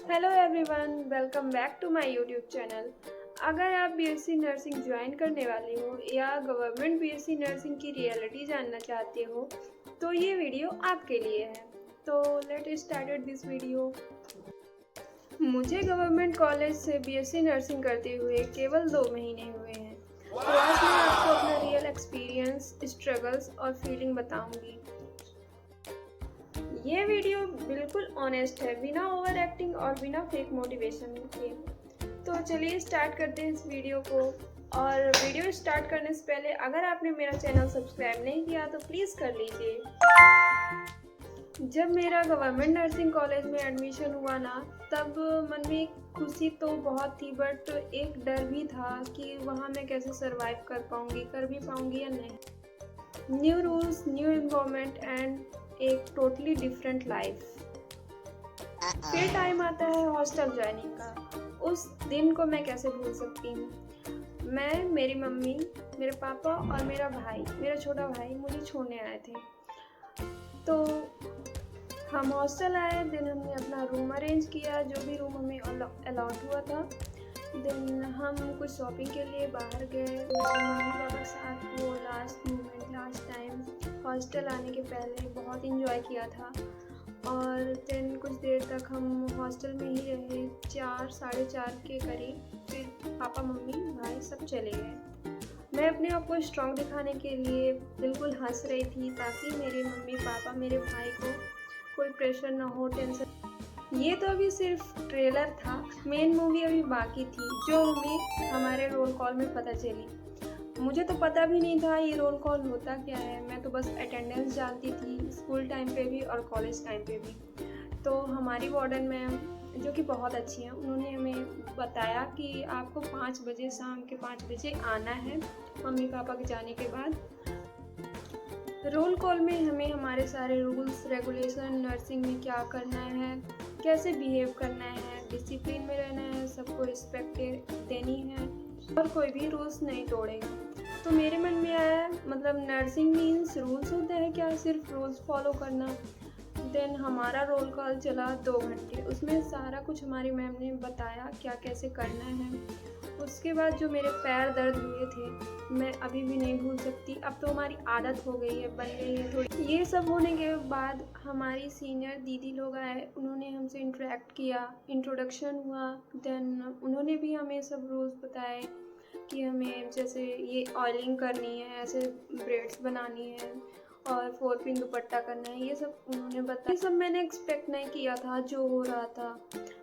Hello everyone, welcome back to my YouTube channel. अगर आप BSc nursing join करने वाले हो या गवर्नमेंट बीएससी नर्सिंग की रियलिटी जानना चाहते हो तो ये वीडियो आपके लिए है। तो लेट स्टार्ट दिस वीडियो। मुझे गवर्नमेंट कॉलेज से बीएससी नर्सिंग करते हुए केवल 2 महीने हुए हैं। तो आज मैं आपको अपना रियल एक्सपीरियंस, स्ट्रगल्स और फीलिंग बताऊंगी। ये वीडियो बिल्कुल ऑनेस्ट है, बिना ओवर एक्टिंग और बिना फेक मोटिवेशन के। तो चलिए स्टार्ट करते हैं इस वीडियो को। और वीडियो स्टार्ट करने से पहले अगर आपने मेरा चैनल सब्सक्राइब नहीं किया तो प्लीज़ कर लीजिए। जब मेरा गवर्नमेंट नर्सिंग कॉलेज में एडमिशन हुआ ना, तब मन में खुशी तो बहुत थी, बट एक डर भी था कि वहाँ मैं कैसे सरवाइव कर भी पाऊँगी या नहीं। New rules, new environment and एक टोटली डिफरेंट लाइफ। फिर टाइम आता है हॉस्टल ज्वाइनिंग का। उस दिन को मैं कैसे भूल सकती हूँ। मैं, मेरी मम्मी, मेरे पापा और मेरा छोटा भाई मुझे छोड़ने आए थे। तो हम हॉस्टल आए। दिन हमने अपना रूम अरेंज किया, जो भी रूम हमें अलाउड हुआ था। दिन हम कुछ शॉपिंग के लिए बाहर गए मेरे मम्मी पापा के साथ। वो लास्ट टाइम हॉस्टल आने के पहले बहुत इंजॉय किया था। और दिन कुछ देर तक हम हॉस्टल में ही रहे, 4 साढ़े 4 के करीब। फिर पापा मम्मी भाई सब चले गए। मैं अपने आप को स्ट्रॉन्ग दिखाने के लिए बिल्कुल हंस रही थी, ताकि मेरे मम्मी पापा मेरे भाई को कोई प्रेशर ना हो, टेंशन। ये तो अभी सिर्फ ट्रेलर था, मेन मूवी अभी बाकी थी, जो हमें हमारे रोल कॉल में पता चली। मुझे तो पता भी नहीं था ये रोल कॉल होता क्या है। मैं तो बस अटेंडेंस जानती थी, स्कूल टाइम पे भी और कॉलेज टाइम पे भी। तो हमारी वार्डन मैम, जो कि बहुत अच्छी हैं, उन्होंने हमें बताया कि आपको 5 बजे, शाम के 5 बजे आना है, मम्मी पापा के जाने के बाद। रोल कॉल में हमें हमारे सारे रूल्स रेगुलेशन, नर्सिंग में क्या करना है, कैसे बिहेव करना है, डिसिप्लिन में रहना है, सबको रिस्पेक्ट देनी है और कोई भी रूल्स नहीं तोड़ेगा। तो मेरे मन में आया, मतलब नर्सिंग मीन्स रूल्स होता है क्या, सिर्फ रूल्स फॉलो करना। देन हमारा रोल कॉल चला 2 घंटे। उसमें सारा कुछ हमारी मैम ने बताया क्या कैसे करना है। उसके बाद जो मेरे पैर दर्द हुए थे, मैं अभी भी नहीं भूल सकती। अब तो हमारी आदत हो गई है, बन गई है थोड़ी। ये सब होने के बाद हमारी सीनियर दीदी लोग आए, उन्होंने हमसे इंटरेक्ट किया, इंट्रोडक्शन हुआ। देन उन्होंने भी हमें सब रूल्स बताए कि हमें जैसे ये ऑयलिंग करनी है, ऐसे ब्रेड्स बनानी है और 4 पिन दुपट्टा करना है, ये सब उन्होंने बताया। ये सब मैंने एक्सपेक्ट नहीं किया था जो हो रहा था।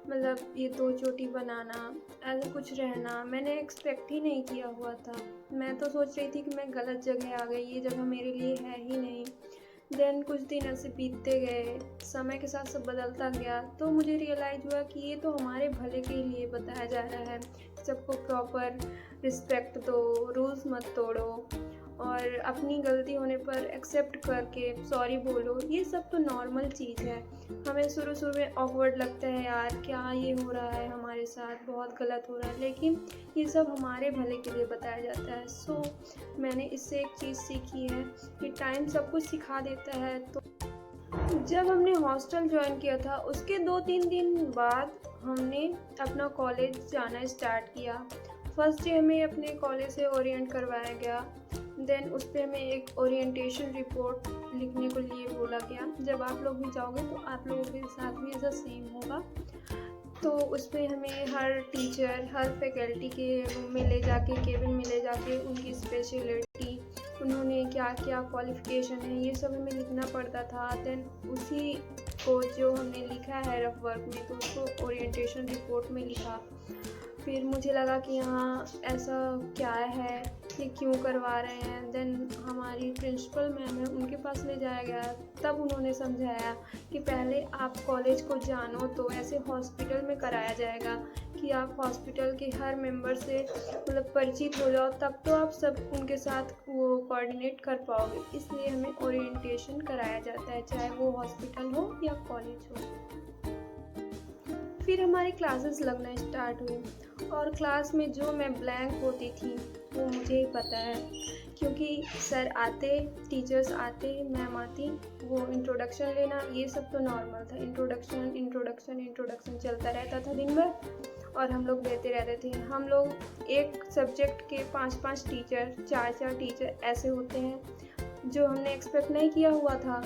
मतलब ये 2 चोटी बनाना, ऐसा कुछ रहना, मैंने एक्सपेक्ट ही नहीं किया हुआ था। मैं तो सोच रही थी कि मैं गलत जगह आ गई, ये जगह मेरे लिए है ही नहीं। देन कुछ दिन ऐसे बीतते गए, समय के साथ सब बदलता गया, तो मुझे रियलाइज़ हुआ कि ये तो हमारे भले के लिए बताया जा रहा है। सबको प्रॉपर रिस्पेक्ट दो, रूल्स मत तोड़ो और अपनी गलती होने पर एक्सेप्ट करके सॉरी बोलो। ये सब तो नॉर्मल चीज़ है। हमें शुरू में ऑकवर्ड लगता है, यार क्या ये हो रहा है हमारे साथ, बहुत गलत हो रहा है, लेकिन ये सब हमारे भले के लिए बताया जाता है। सो मैंने इससे एक चीज़ सीखी है कि टाइम सब कुछ सिखा देता है। तो जब हमने हॉस्टल ज्वाइन किया था, उसके 2-3 दिन बाद हमने अपना कॉलेज जाना स्टार्ट किया। फर्स्ट डे हमें अपने कॉलेज से ओरिएंट करवाया गया। देन उस पर हमें एक ओरिएंटेशन रिपोर्ट लिखने को लिए बोला गया। जब आप लोग भी जाओगे तो आप लोगों के साथ भी ऐसा सेम होगा। तो उसमें हमें हर टीचर, हर फैकल्टी के रूम में ले जाके, केबिन में ले जाके उनकी स्पेशलिटी, उन्होंने क्या क्या क्वालिफ़िकेशन है, ये सब हमें लिखना पड़ता था। देन उसी को जो हमने लिखा है रफ वर्क में, तो उसको ओरिएंटेशन रिपोर्ट में लिखा। फिर मुझे लगा कि हाँ ऐसा क्या है, ये क्यों करवा रहे हैं। देन हमारी प्रिंसिपल मैम है, उनके पास ले जाया गया। तब उन्होंने समझाया कि पहले आप कॉलेज को जानो, तो ऐसे हॉस्पिटल में कराया जाएगा कि आप हॉस्पिटल के हर मेंबर से मतलब परिचित हो जाओ, तब तो आप सब उनके साथ वो कोऑर्डिनेट कर पाओगे। इसलिए हमें ओरिएंटेशन कराया जाता है, चाहे वो हॉस्पिटल हो या कॉलेज हो। फिर हमारी क्लासेस लगना स्टार्ट हुई और क्लास में जो मैं ब्लैंक होती थी वो मुझे ही पता है क्योंकि सर आते, टीचर्स आते, मैम आती, वो इंट्रोडक्शन लेना ये सब तो नॉर्मल था। इंट्रोडक्शन चलता रहता था दिन भर और हम लोग लेते रहते थे। हम लोग एक सब्जेक्ट के 5-5 टीचर, 4-4 टीचर ऐसे होते हैं जो हमने एक्सपेक्ट नहीं किया हुआ था।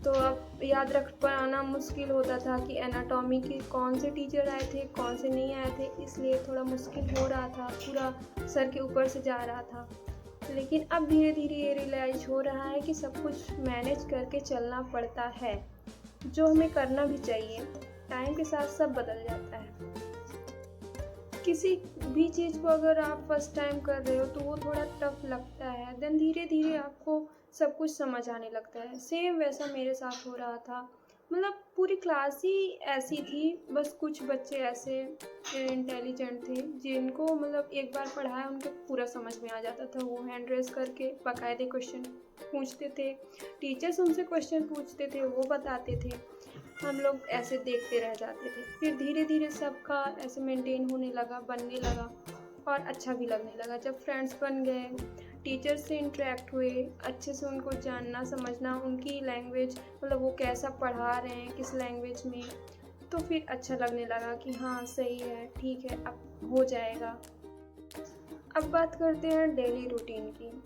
तो अब याद रख पाना मुश्किल होता था कि एनाटॉमी के कौन से टीचर आए थे, कौन से नहीं आए थे, इसलिए थोड़ा मुश्किल हो रहा था, पूरा सर के ऊपर से जा रहा था। लेकिन अब धीरे धीरे ये रियलाइज हो रहा है कि सब कुछ मैनेज करके चलना पड़ता है, जो हमें करना भी चाहिए। टाइम के साथ सब बदल जाता है। किसी भी चीज़ को अगर आप फर्स्ट टाइम कर रहे हो तो वो थोड़ा टफ लगता है, देन धीरे धीरे आपको सब कुछ समझ आने लगता है। सेम वैसा मेरे साथ हो रहा था। मतलब पूरी क्लास ही ऐसी थी, बस कुछ बच्चे ऐसे इंटेलिजेंट थे जिनको मतलब एक बार पढ़ाया उनको पूरा समझ में आ जाता था। वो हैंड रेज करके बाकायदे क्वेश्चन पूछते थे, टीचर्स उनसे क्वेश्चन पूछते थे, वो बताते थे, हम लोग ऐसे देखते रह जाते थे। फिर धीरे धीरे सबका ऐसे मेंटेन होने लगा, बनने लगा और अच्छा भी लगने लगा। जब फ्रेंड्स बन गए, टीचर से इंटरेक्ट हुए, अच्छे से उनको जानना समझना, उनकी लैंग्वेज मतलब वो कैसा पढ़ा रहे हैं, किस लैंग्वेज में, तो फिर अच्छा लगने लगा कि हाँ सही है, ठीक है, अब हो जाएगा। अब बात करते हैं डेली रूटीन की।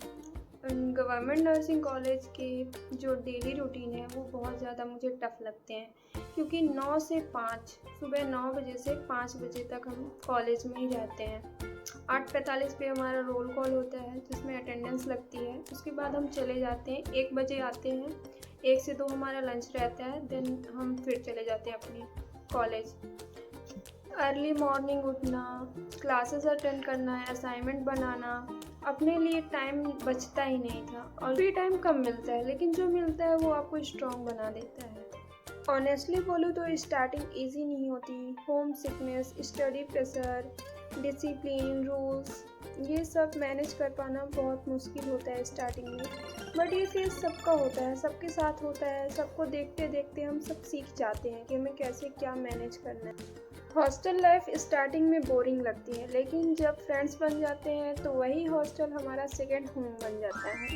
गवर्नमेंट नर्सिंग कॉलेज के जो डेली रूटीन है वो बहुत ज़्यादा मुझे टफ़ लगते हैं, क्योंकि 9 से 5, सुबह 9 बजे से 5 बजे तक हम कॉलेज में ही रहते हैं। 8:45 पे हमारा रोल कॉल होता है जिसमें अटेंडेंस लगती है। उसके बाद हम चले जाते हैं, 1 बजे आते हैं, 1 से 2 हमारा लंच रहता है, देन हम फिर चले जाते हैं अपने कॉलेज। अर्ली मॉर्निंग उठना, क्लासेस अटेंड करना, असाइनमेंट बनाना, अपने लिए टाइम बचता ही नहीं था। और फ्री टाइम कम मिलता है, लेकिन जो मिलता है वो आपको स्ट्रॉन्ग बना देता है। ऑनेस्टली बोलूँ तो स्टार्टिंग ईजी नहीं होती। Home sickness, study pressure, discipline, rules, ये सब मैनेज कर पाना बहुत मुश्किल होता है स्टार्टिंग में। बट ये फेज सबका होता है, सबके साथ होता है। सबको देखते देखते हम सब सीख जाते हैं कि हमें कैसे क्या मैनेज करना है। हॉस्टल लाइफ स्टार्टिंग में बोरिंग लगती है, लेकिन जब फ्रेंड्स बन जाते हैं तो वही हॉस्टल हमारा सेकेंड होम बन जाता है।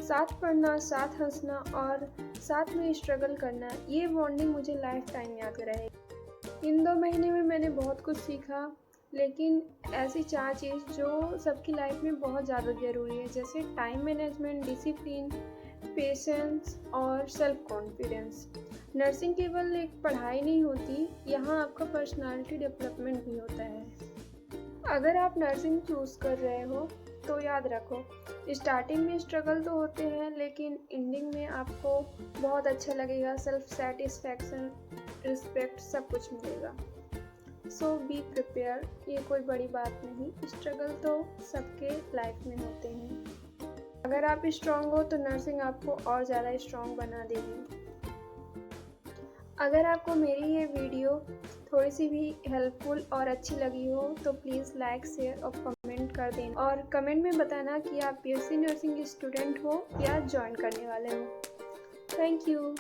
साथ पढ़ना, साथ हंसना और साथ में स्ट्रगल करना, ये बॉन्डिंग मुझे लाइफ टाइम याद रहेगी। इन 2 महीने में मैंने बहुत कुछ सीखा, लेकिन ऐसी 4 चीज़ जो सबकी लाइफ में बहुत ज़्यादा ज़रूरी है, जैसे टाइम मैनेजमेंट, डिसिप्लिन, पेशेंस और सेल्फ कॉन्फिडेंस। नर्सिंग केवल एक पढ़ाई नहीं होती, यहाँ आपका पर्सनालिटी डेवलपमेंट भी होता है। अगर आप नर्सिंग चूज़ कर रहे हो तो याद रखो, स्टार्टिंग में स्ट्रगल तो होते हैं, लेकिन एंडिंग में आपको बहुत अच्छा लगेगा। सेल्फ सेटिस्फैक्शन, रिस्पेक्ट, सब कुछ मिलेगा। सो बी प्रिपेयर, ये कोई बड़ी बात नहीं। स्ट्रगल तो सबके लाइफ में होते हैं। अगर आप स्ट्रांग हो तो नर्सिंग आपको और ज़्यादा स्ट्रांग बना देगी। अगर आपको मेरी ये वीडियो थोड़ी सी भी हेल्पफुल और अच्छी लगी हो तो प्लीज़ लाइक, शेयर और कमेंट कर देना। और कमेंट में बताना कि आप बीएससी नर्सिंग स्टूडेंट हो या ज्वाइन करने वाले हो। Thank you.